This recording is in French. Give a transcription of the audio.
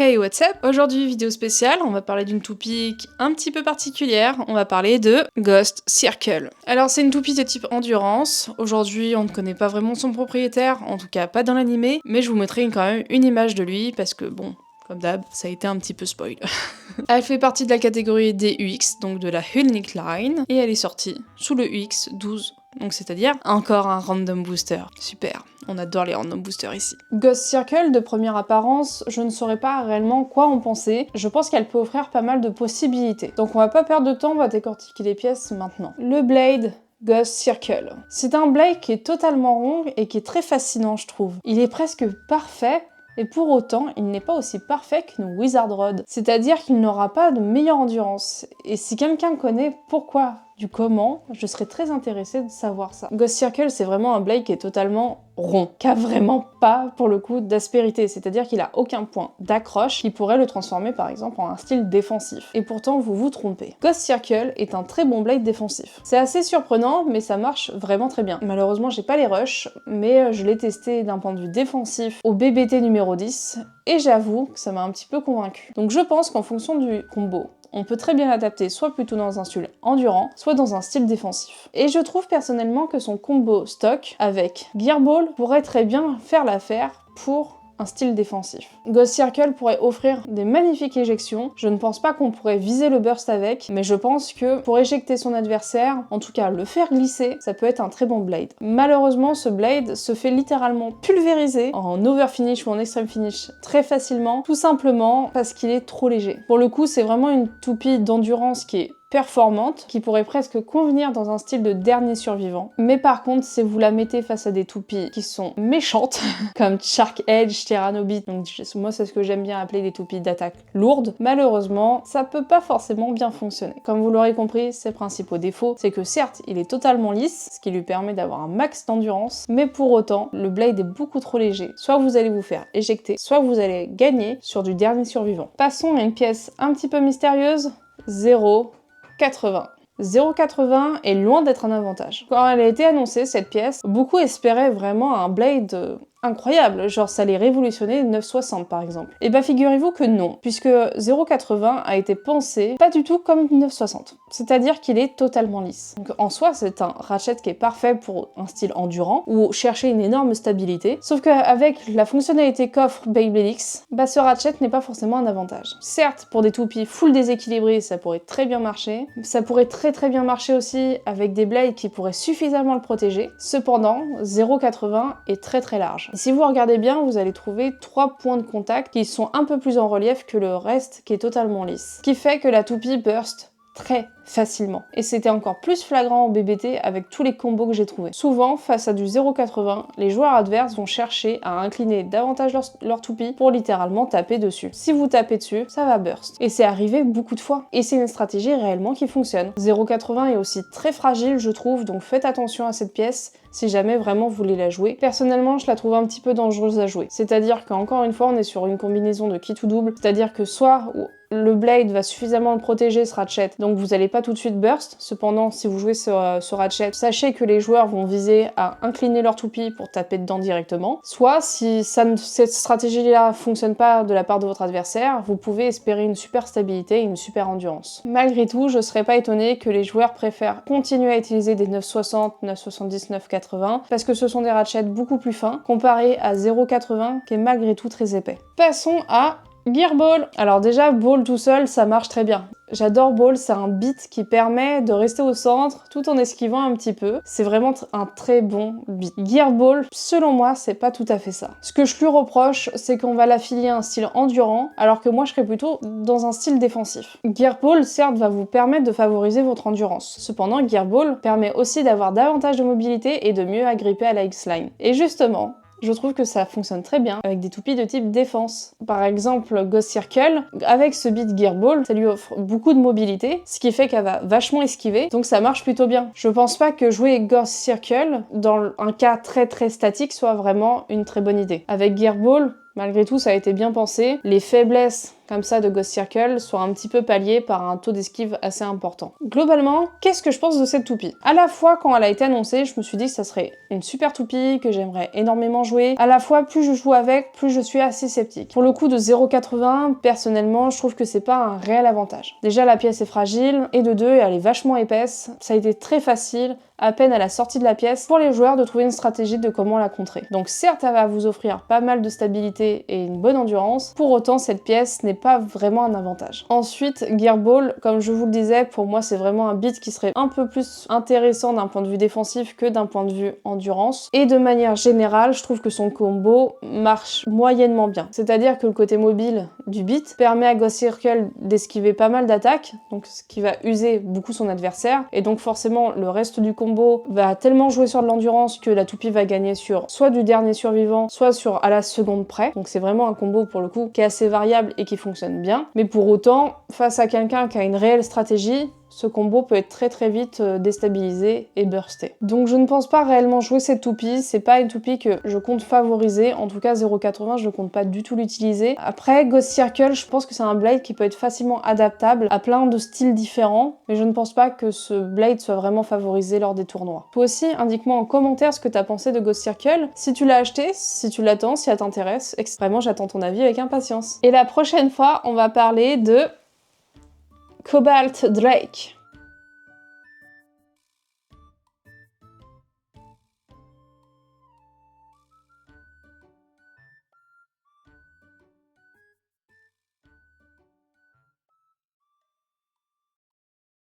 Hey, what's up? Aujourd'hui, vidéo spéciale, on va parler d'une toupie un petit peu particulière, on va parler de Ghost Circle. Alors c'est une toupie de type endurance, aujourd'hui on ne connaît pas vraiment son propriétaire, en tout cas pas dans l'animé, mais je vous mettrai quand même une image de lui parce que bon, comme d'hab, ça a été un petit peu spoil. Elle fait partie de la catégorie des UX, donc de la Unique Line, et elle est sortie sous le UX 12. Donc c'est-à-dire encore un random booster. Super, on adore les random boosters ici. Ghost Circle, de première apparence, je ne saurais pas réellement quoi en penser. Je pense qu'elle peut offrir pas mal de possibilités. Donc on va pas perdre de temps, on va décortiquer les pièces maintenant. Le Blade Ghost Circle. C'est un Blade qui est totalement rond et qui est très fascinant, je trouve. Il est presque parfait, et pour autant, il n'est pas aussi parfait qu'une Wizard Rod. C'est-à-dire qu'il n'aura pas de meilleure endurance. Et si quelqu'un connaît pourquoi du comment, je serais très intéressée de savoir ça. Ghost Circle, c'est vraiment un Blade qui est totalement rond, qui a vraiment pas, pour le coup, d'aspérité, c'est-à-dire qu'il a aucun point d'accroche qui pourrait le transformer par exemple en un style défensif. Et pourtant, vous vous trompez. Ghost Circle est un très bon Blade défensif. C'est assez surprenant, mais ça marche vraiment très bien. Malheureusement, j'ai pas les rushs, mais je l'ai testé d'un point de vue défensif au BBT numéro 10, et j'avoue que ça m'a un petit peu convaincu. Donc je pense qu'en fonction du combo, on peut très bien l'adapter soit plutôt dans un style endurant, soit dans un style défensif. Et je trouve personnellement que son combo stock avec Gearball pourrait très bien faire l'affaire pour un style défensif. Ghost Circle pourrait offrir des magnifiques éjections. Je ne pense pas qu'on pourrait viser le burst avec, mais je pense que pour éjecter son adversaire, en tout cas le faire glisser, ça peut être un très bon Blade. Malheureusement, ce Blade se fait littéralement pulvériser en overfinish ou en extreme finish très facilement, tout simplement parce qu'il est trop léger. Pour le coup, c'est vraiment une toupie d'endurance qui est performante, qui pourrait presque convenir dans un style de dernier survivant. Mais par contre, si vous la mettez face à des toupies qui sont méchantes, comme Shark Edge, Terranobit, donc moi c'est ce que j'aime bien appeler des toupies d'attaque lourdes, malheureusement, ça peut pas forcément bien fonctionner. Comme vous l'aurez compris, ses principaux défauts, c'est que certes, il est totalement lisse, ce qui lui permet d'avoir un max d'endurance, mais pour autant, le Blade est beaucoup trop léger. Soit vous allez vous faire éjecter, soit vous allez gagner sur du dernier survivant. Passons à une pièce un petit peu mystérieuse, 0,80. 0,80 est loin d'être un avantage. Quand elle a été annoncée, cette pièce, beaucoup espéraient vraiment un Blade incroyable, genre ça allait révolutionner 9,60 par exemple. Et bah figurez-vous que non, puisque 0,80 a été pensé pas du tout comme 9,60. C'est-à-dire qu'il est totalement lisse. Donc en soi, c'est un ratchet qui est parfait pour un style endurant, ou chercher une énorme stabilité, sauf qu'avec la fonctionnalité qu'offre Beyblade X, bah ce ratchet n'est pas forcément un avantage. Certes, pour des toupies full déséquilibrées, ça pourrait très bien marcher, ça pourrait très bien marcher aussi avec des blades qui pourraient suffisamment le protéger, cependant, 0,80 est très large. Et si vous regardez bien, vous allez trouver 3 points de contact qui sont un peu plus en relief que le reste qui est totalement lisse. Ce qui fait que la toupie burst très facilement. Et c'était encore plus flagrant en BBT avec tous les combos que j'ai trouvés. Souvent, face à du 0,80, les joueurs adverses vont chercher à incliner davantage leur toupie pour littéralement taper dessus. Si vous tapez dessus, ça va burst. Et c'est arrivé beaucoup de fois. Et c'est une stratégie réellement qui fonctionne. 0,80 est aussi très fragile, je trouve, donc faites attention à cette pièce si jamais vraiment vous voulez la jouer. Personnellement, je la trouve un petit peu dangereuse à jouer. C'est-à-dire qu'encore une fois, on est sur une combinaison de kit ou double, c'est-à-dire que soit le Blade va suffisamment le protéger, ce ratchet, donc vous n'allez pas tout de suite burst. Cependant, si vous jouez ce ratchet, sachez que les joueurs vont viser à incliner leur toupie pour taper dedans directement. Soit, si cette stratégie-là fonctionne pas de la part de votre adversaire, vous pouvez espérer une super stabilité et une super endurance. Malgré tout, je serais pas étonnée que les joueurs préfèrent continuer à utiliser des 9,60, 9,70, 9,80 parce que ce sont des ratchets beaucoup plus fins comparés à 0,80 qui est malgré tout très épais. Passons à Gearball. Alors déjà, Ball tout seul, ça marche très bien. J'adore Ball, c'est un beat qui permet de rester au centre tout en esquivant un petit peu. C'est vraiment un très bon beat. Gearball, selon moi, c'est pas tout à fait ça. Ce que je lui reproche, c'est qu'on va l'affilier à un style endurant, alors que moi je serais plutôt dans un style défensif. Gearball, certes, va vous permettre de favoriser votre endurance. Cependant, Gearball permet aussi d'avoir davantage de mobilité et de mieux agripper à la X-Line. Et justement, je trouve que ça fonctionne très bien avec des toupies de type défense. Par exemple, Ghost Circle, avec ce beat Gearball, ça lui offre beaucoup de mobilité, ce qui fait qu'elle va vachement esquiver, donc ça marche plutôt bien. Je pense pas que jouer Ghost Circle, dans un cas très statique, soit vraiment une très bonne idée. Avec Gearball, malgré tout, ça a été bien pensé. Les faiblesses comme ça de Ghost Circle soit un petit peu pallié par un taux d'esquive assez important. Globalement, qu'est-ce que je pense de cette toupie? À la fois, quand elle a été annoncée, je me suis dit que ça serait une super toupie, que j'aimerais énormément jouer. À la fois, plus je joue avec, plus je suis assez sceptique. Pour le coup de 0,80, personnellement, je trouve que c'est pas un réel avantage. Déjà, la pièce est fragile, et de deux, elle est vachement épaisse. Ça a été très facile, à peine à la sortie de la pièce, pour les joueurs de trouver une stratégie de comment la contrer. Donc certes, elle va vous offrir pas mal de stabilité et une bonne endurance, pour autant cette pièce n'est pas vraiment un avantage. Ensuite, Gearball, comme je vous le disais, pour moi c'est vraiment un beat qui serait un peu plus intéressant d'un point de vue défensif que d'un point de vue endurance. Et de manière générale, je trouve que son combo marche moyennement bien. C'est-à-dire que le côté mobile du beat permet à Ghost Circle d'esquiver pas mal d'attaques, donc ce qui va user beaucoup son adversaire, et donc forcément le reste du combo va tellement jouer sur de l'endurance que la toupie va gagner sur soit du dernier survivant, soit sur à la seconde près. Donc c'est vraiment un combo pour le coup qui est assez variable et qui fonctionne bien. Mais pour autant, face à quelqu'un qui a une réelle stratégie, ce combo peut être très vite déstabilisé et bursté. Donc je ne pense pas réellement jouer cette toupie, c'est pas une toupie que je compte favoriser, en tout cas 0,80 je ne compte pas du tout l'utiliser. Après Ghost Circle, je pense que c'est un blade qui peut être facilement adaptable à plein de styles différents, mais je ne pense pas que ce blade soit vraiment favorisé lors des tournois. Toi aussi, indique-moi en commentaire ce que t'as pensé de Ghost Circle, si tu l'as acheté, si tu l'attends, si elle t'intéresse, vraiment j'attends ton avis avec impatience. Et la prochaine fois, on va parler de Cobalt Drake.